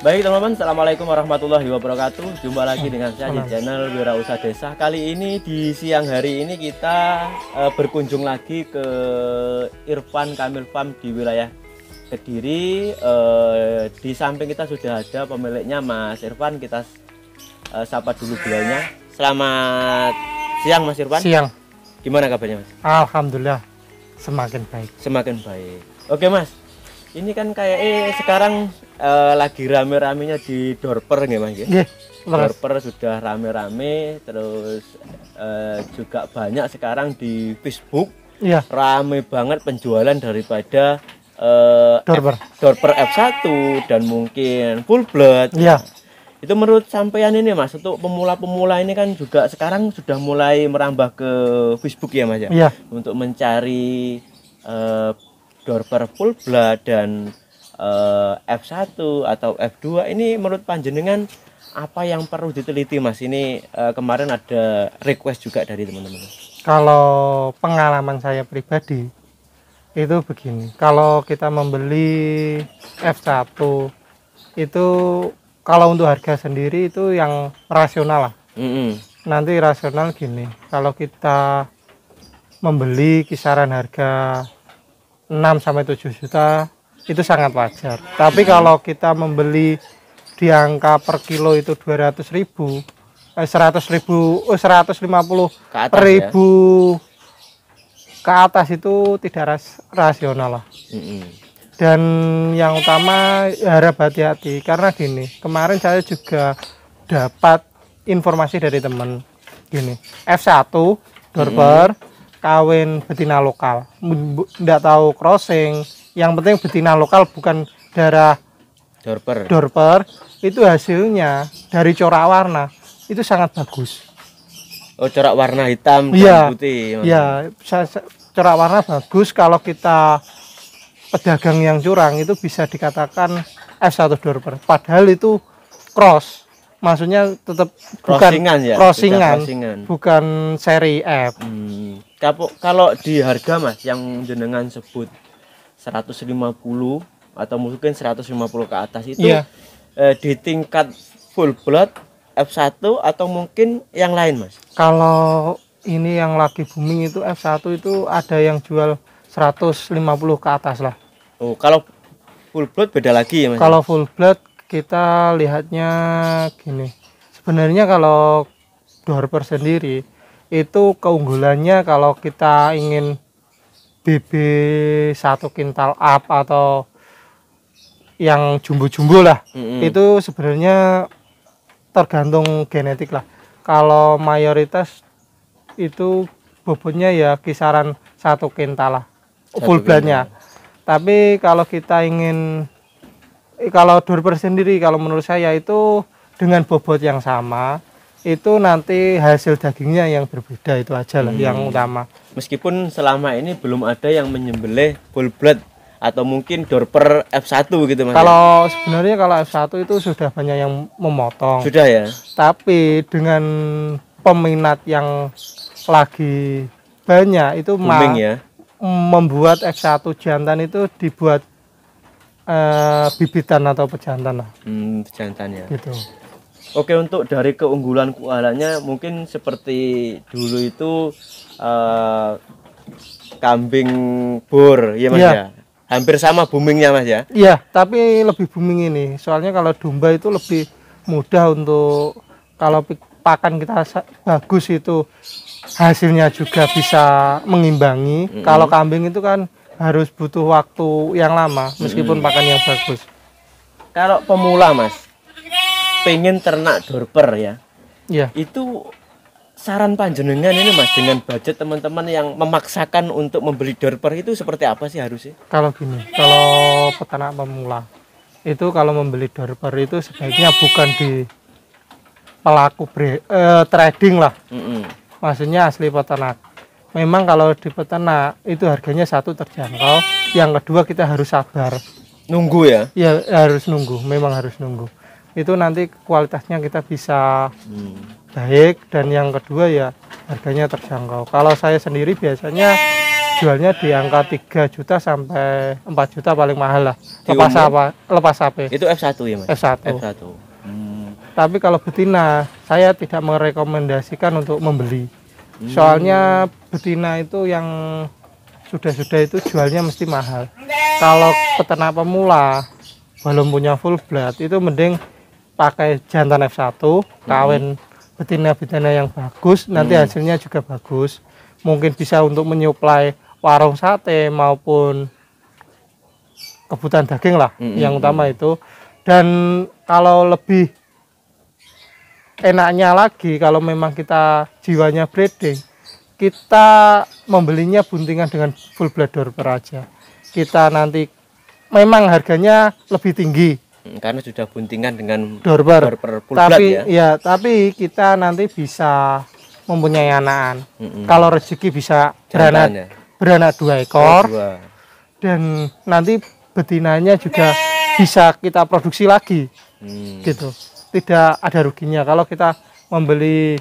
Baik teman-teman, assalamualaikum warahmatullahi wabarakatuh. Jumpa lagi dengan saya di channel Wirausaha Desa. Kali ini di siang hari ini kita berkunjung lagi ke Irfan Kamil Farm di wilayah Kediri. Di samping kita sudah ada pemiliknya, Mas Irfan. Kita sapa dulu beliaunya. Selamat siang Mas Irfan. Siang. Gimana kabarnya Mas? Alhamdulillah semakin baik. Semakin baik. Oke Mas, ini kan kayak sekarang lagi rame-ramenya di Dorper nggih Mas ya? Nggih, Dorper sudah rame-rame, terus juga banyak sekarang di Facebook. Iya. Rame banget penjualan daripada Dorper F1 dan mungkin Full Blood. Iya. Itu menurut sampean ini Mas, untuk pemula-pemula ini kan juga sekarang sudah mulai merambah ke Facebook ya Mas ya? Iya. Untuk mencari Dorper Full Blood dan F1 atau F2 ini menurut panjenengan apa yang perlu diteliti Mas? Ini kemarin ada request juga dari teman-teman. Kalau pengalaman saya pribadi itu begini, kalau kita membeli F1 itu kalau untuk harga sendiri itu yang rasional lah. Nanti rasional gini, kalau kita membeli kisaran harga 6-7 juta itu sangat wajar. Tapi kalau kita membeli di angka per kilo itu 200.000, 150.000 ke atas itu tidak rasional lah. Dan yang utama harap hati-hati karena gini, kemarin saya juga dapat informasi dari teman gini, F1 Dorper kawin betina lokal, tidak tahu crossing, yang penting betina lokal bukan darah Dorper, itu hasilnya dari corak warna itu sangat bagus. Oh, corak warna hitam dan putih. Iya, corak warna bagus. Kalau kita pedagang yang curang itu bisa dikatakan F1 Dorper, padahal itu cross. Maksudnya tetap crossingan, bukan seri F. Kalau di harga Mas yang jenengan sebut 150 atau mungkin 150 ke atas itu di tingkat Full Blood F1 atau mungkin yang lain Mas? Kalau ini yang lagi booming itu F1 itu ada yang jual 150 ke atas lah. Oh, kalau Full Blood beda lagi ya Mas? Kalau Full Blood kita lihatnya gini, sebenarnya kalau Dorper sendiri itu keunggulannya kalau kita ingin BB 1 kintal up atau yang jumbo-jumbo lah, itu sebenarnya tergantung genetik lah. Kalau mayoritas itu bobotnya ya kisaran 1 kintal lah, full bloodnya. Tapi kalau kita ingin, kalau Dorper sendiri kalau menurut saya itu dengan bobot yang sama, itu nanti hasil dagingnya yang berbeda, itu aja lah yang utama. Meskipun selama ini belum ada yang menyembelih Full Blood atau mungkin Dorper F1 gitu Mas. Kalau sebenarnya kalau F1 itu sudah banyak yang memotong. Sudah ya. Tapi dengan peminat yang lagi banyak itu membuat F1 jantan itu dibuat bibitan atau pejantan lah. Pejantan ya. Gitu. Oke, untuk dari keunggulan kualannya mungkin seperti dulu itu kambing bor ya Mas ya. Hampir sama boomingnya Mas ya. Iya, tapi lebih booming ini. Soalnya kalau domba itu lebih mudah untuk kalau pakan kita bagus itu hasilnya juga bisa mengimbangi. Kalau kambing itu kan harus butuh waktu yang lama meskipun pakan yang bagus. Kalau pemula Mas pengen ternak Dorper ya. Iya. Itu saran panjenengan ini Mas dengan budget teman-teman yang memaksakan untuk membeli Dorper itu seperti apa sih harusnya? Kalau gini, kalau peternak pemula itu kalau membeli Dorper itu sebaiknya bukan di pelaku trading lah. Maksudnya asli peternak. Memang kalau di peternak itu harganya satu terjangkau, yang kedua kita harus sabar. Nunggu ya? Ya harus nunggu, memang harus nunggu. Itu nanti kualitasnya kita bisa baik, dan yang kedua ya harganya terjangkau. Kalau saya sendiri biasanya jualnya di angka 3 juta sampai 4 juta paling mahal lah. Di Lepas umum? apa? Lepas sapi. Itu F1 ya mas? F1. F1. Tapi kalau betina, saya tidak merekomendasikan untuk membeli. Soalnya betina itu yang sudah-sudah itu jualnya mesti mahal. Kalau peternak pemula belum punya full blood, itu mending pakai jantan F1, kawin betina-betina yang bagus, nanti hasilnya juga bagus. Mungkin bisa untuk menyuplai warung sate maupun kebutuhan daging lah, yang utama itu. Dan kalau lebih enaknya lagi, kalau memang kita jiwanya breeding, kita membelinya buntingan dengan full blood dorper aja. Kita nanti memang harganya lebih tinggi Karena sudah buntingan dengan dorper, full blood tapi ya. tapi kita nanti bisa mempunyai anakan. Kalau rezeki bisa Jantan ya? beranak 2 ekor, Dua. dan nanti betinanya juga bisa kita produksi lagi, gitu. Tidak ada ruginya. Kalau kita membeli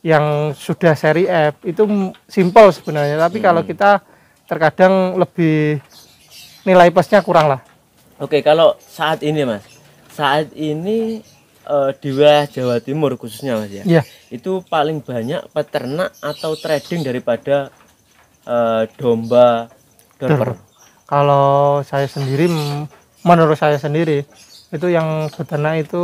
yang sudah seri F itu simple sebenarnya, tapi kalau kita terkadang lebih nilai plusnya kurang lah. Oke, kalau saat ini mas, saat ini di wilayah Jawa Timur khususnya mas ya, Iya. itu paling banyak peternak atau trading daripada domba dorper. Kalau saya sendiri, menurut saya sendiri, itu yang beternak itu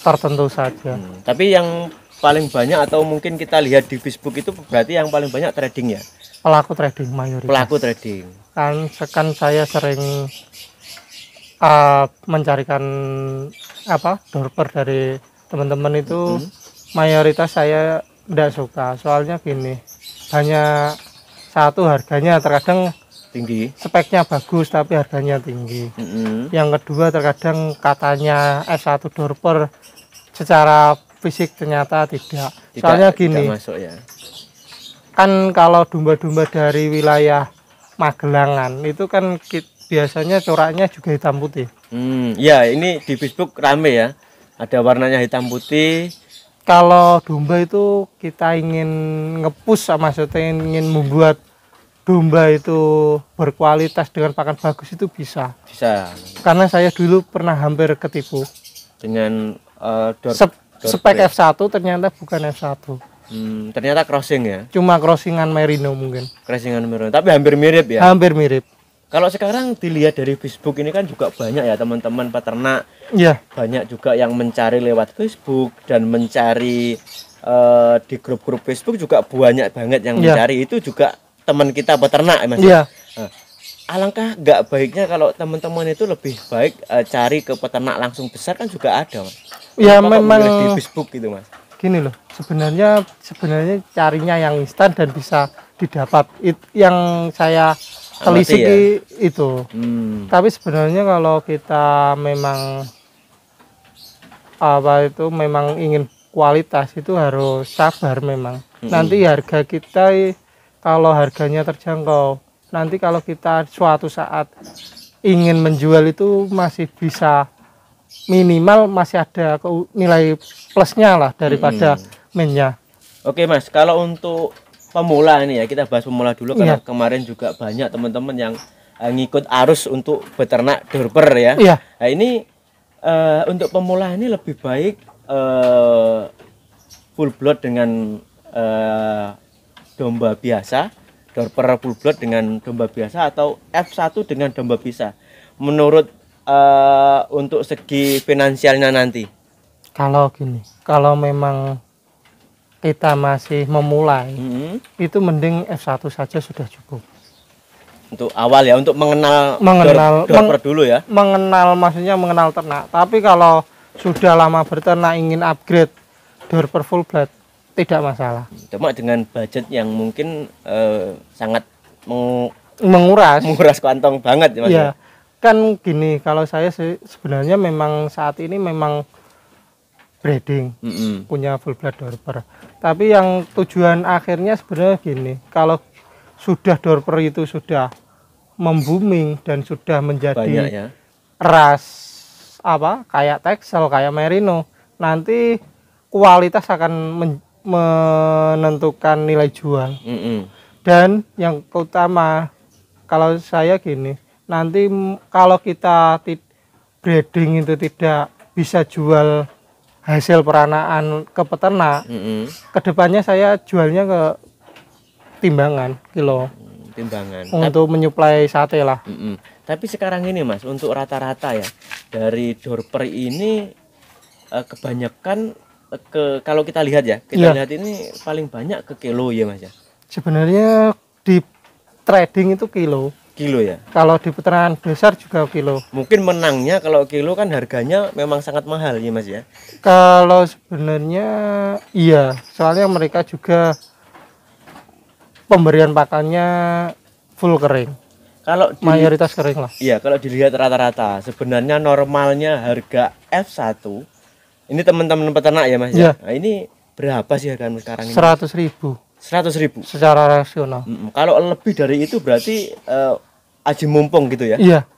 tertentu saja. Tapi yang paling banyak atau mungkin kita lihat di Facebook itu berarti yang paling banyak trading ya? Pelaku trading mayoritas. Pelaku trading. Kan saya sering mencarikan dorper dari teman-teman itu, mayoritas saya tidak suka. Soalnya gini, hanya satu, harganya terkadang Tinggi. speknya bagus tapi harganya tinggi. Yang kedua, terkadang katanya F1 dorper secara fisik ternyata tidak. Soalnya gini, tidak masuk ya. kan kalau domba-domba dari wilayah Magelangan itu kan biasanya coraknya juga hitam putih. Ya ini di Facebook rame ya, ada warnanya hitam putih. Kalau domba itu kita ingin nge-push, maksudnya ingin membuat domba itu berkualitas dengan pakan bagus, itu bisa. Karena saya dulu pernah hampir ketipu Dengan spek F1 ternyata bukan F1. Ternyata crossing ya. Cuma crossingan merino mungkin. Crossingan merino, tapi hampir mirip ya. Hampir mirip. Kalau sekarang dilihat dari Facebook ini kan juga banyak ya teman-teman peternak. Iya. Banyak juga yang mencari lewat Facebook dan mencari di grup-grup Facebook juga banyak banget yang mencari. Itu juga teman kita peternak mas. Iya. Alangkah nggak baiknya kalau teman-teman itu lebih baik cari ke peternak langsung besar, kan juga ada mas. Ya Kenapa memang memilih di Facebook gitu mas. Gini loh, sebenarnya carinya yang instan dan bisa didapat. Yang saya telisik ya? itu. Tapi sebenarnya kalau kita memang memang ingin kualitas, itu harus sabar memang. Nanti harga kita, kalau harganya terjangkau, nanti kalau kita suatu saat ingin menjual itu masih bisa, minimal masih ada nilai plusnya lah daripada minyak. Oke mas, kalau untuk pemula ini ya, kita bahas pemula dulu karena kemarin juga banyak teman-teman yang ngikut arus untuk beternak dorper ya. Nah ini untuk pemula ini lebih baik full blood dengan domba biasa, dorper full blood dengan domba biasa, atau F1 dengan domba bisa, menurut untuk segi finansialnya nanti? Kalau gini, kalau memang kita masih memulai, itu mending F1 saja sudah cukup. Untuk awal ya, untuk mengenal dorper dulu ya. Maksudnya mengenal ternak. Tapi kalau sudah lama berternak ingin upgrade dorper full blood, tidak masalah. Cuma dengan budget yang mungkin sangat menguras kantong banget ya mas. Ya. Kan gini, kalau saya sebenarnya memang saat ini memang breeding, punya full blood dorper. Tapi yang tujuan akhirnya sebenarnya gini, kalau sudah dorper itu sudah membuming dan sudah menjadi ras kayak Texel, kayak Merino, nanti kualitas akan menentukan nilai jual. Dan yang utama kalau saya gini, nanti kalau kita breeding itu tidak bisa jual hasil peranaan ke peternak, kedepannya saya jualnya ke timbangan kilo. Timbangan Untuk menyuplai sate lah. Tapi sekarang ini Mas, untuk rata-rata ya dari dorper ini kebanyakan kalau kita lihat ya, lihat ini paling banyak ke kilo ya Mas ya. Sebenarnya di trading itu kilo ya. Kalau di peternakan besar juga kilo. Mungkin menangnya kalau kilo kan harganya memang sangat mahal ya Mas ya. Kalau sebenarnya iya, soalnya mereka juga pemberian pakannya full kering. Kalau mayoritas kering lah. Iya, kalau dilihat rata-rata sebenarnya normalnya harga F1 ini teman-teman peternak ya Mas ya. Nah, ini berapa sih harga sekarang ini? 100.000. 100.000 secara rasional. Kalau lebih dari itu berarti aji mumpung gitu ya? Iya.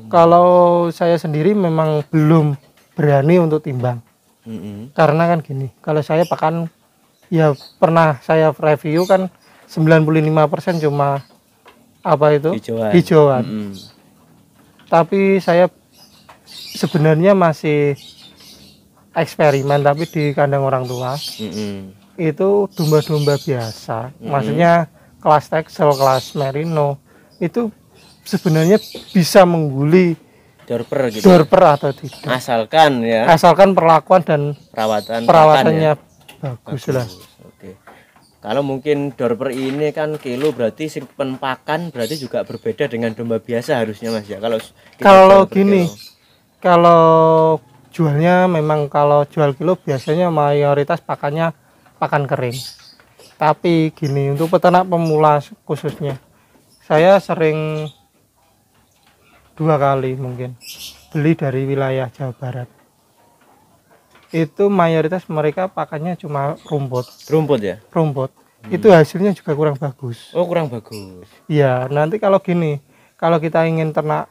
Kalau saya sendiri memang belum berani untuk timbang. Karena kan gini, kalau saya pakan ya pernah saya review kan 95% cuma apa itu? Hijauan. Tapi saya sebenarnya masih eksperimen tapi di kandang orang tua. Itu domba-domba biasa, maksudnya kelas Texel, kelas Merino itu sebenarnya bisa mengguli dorper gitu. Dorper atau tidak. Asalkan perlakuan dan perawatannya bagus lah. Oke. Kalau mungkin dorper ini kan kilo berarti simpen pakan berarti juga berbeda dengan domba biasa harusnya Mas ya. Kalau gini, kalau jualnya memang kalau jual kilo biasanya mayoritas pakannya pakan kering. Tapi gini, untuk peternak pemula khususnya saya sering 2 kali mungkin beli dari wilayah Jawa Barat. Itu mayoritas mereka pakannya cuma rumput ya. Itu hasilnya juga kurang bagus. Kurang bagus. Iya, nanti kalau gini, kalau kita ingin ternak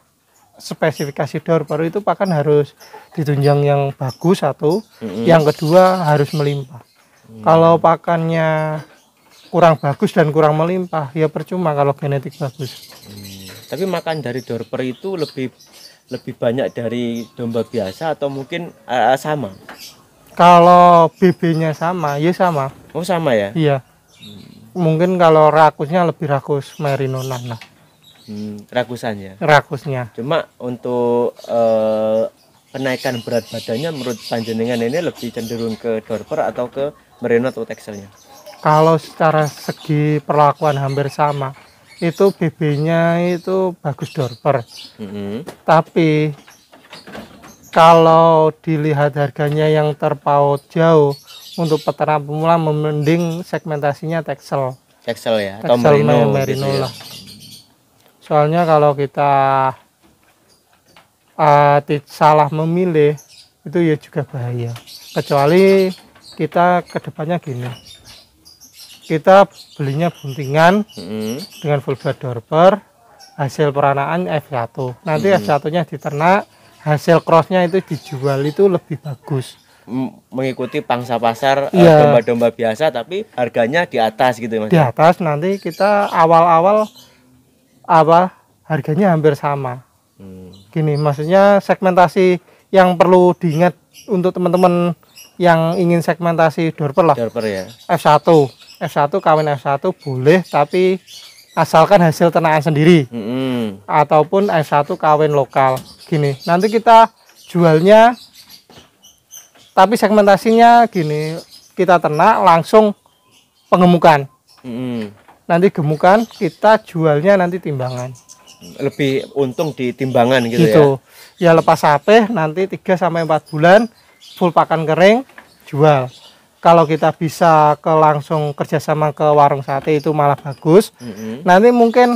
spesifikasi dorper itu pakan harus ditunjang yang bagus satu, yang kedua harus melimpah. Kalau pakannya kurang bagus dan kurang melimpah, ya percuma kalau genetik bagus. Tapi makan dari dorper itu lebih banyak dari domba biasa atau mungkin sama? Kalau BB-nya sama, ya sama. Sama ya? Iya. Mungkin kalau rakusnya lebih rakus Merinonan lah. Rakusnya. Cuma untuk kenaikan berat badannya menurut panjenengan ini lebih cenderung ke dorper atau ke Merino atau Texelnya? Kalau secara segi perlakuan hampir sama. Itu BB-nya itu bagus dorper. Tapi kalau dilihat harganya yang terpaut jauh, untuk peternak pemula mending segmentasinya Texel ya, atau Merino gitu ya. Lah. Soalnya kalau kita salah memilih itu ya juga bahaya. Kecuali kita kedepannya gini, kita belinya buntingan dengan full blood dorper, hasil peranaan F1. Nanti F1-nya diternak, hasil crossnya itu dijual itu lebih bagus. Mengikuti pangsa pasar domba-domba biasa tapi harganya di atas gitu Mas. Di atas nanti kita awal-awal harganya hampir sama. Gini, maksudnya segmentasi yang perlu diingat untuk teman-teman yang ingin segmentasi dorper lah. Dorper ya. F1 kawin F1 boleh tapi asalkan hasil ternakan sendiri. Ataupun F1 kawin lokal. Gini, nanti kita jualnya tapi segmentasinya gini, kita ternak langsung pengemukan. Nanti gemukan kita jualnya nanti timbangan. Lebih untung di timbangan gitu ya. Ya lepas sapeh nanti 3-4 bulan full pakan kering jual. Kalau kita bisa langsung kerjasama ke warung sate itu malah bagus. Nanti mungkin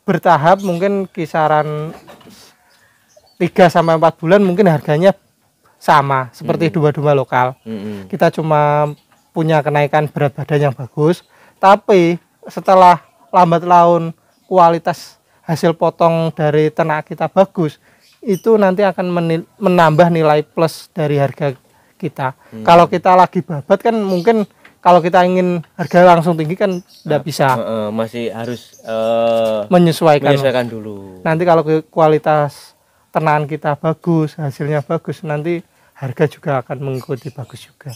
bertahap mungkin kisaran 3-4 bulan mungkin harganya sama seperti domba-domba lokal. Kita cuma punya kenaikan berat badan yang bagus, tapi setelah lambat laun kualitas hasil potong dari ternak kita bagus, itu nanti akan menambah nilai plus dari harga kita. Kalau kita lagi babat kan mungkin kalau kita ingin harga langsung tinggi kan tidak bisa. Masih harus menyesuaikan dulu. Nanti kalau kualitas ternakan kita bagus, hasilnya bagus, nanti harga juga akan mengikuti bagus juga.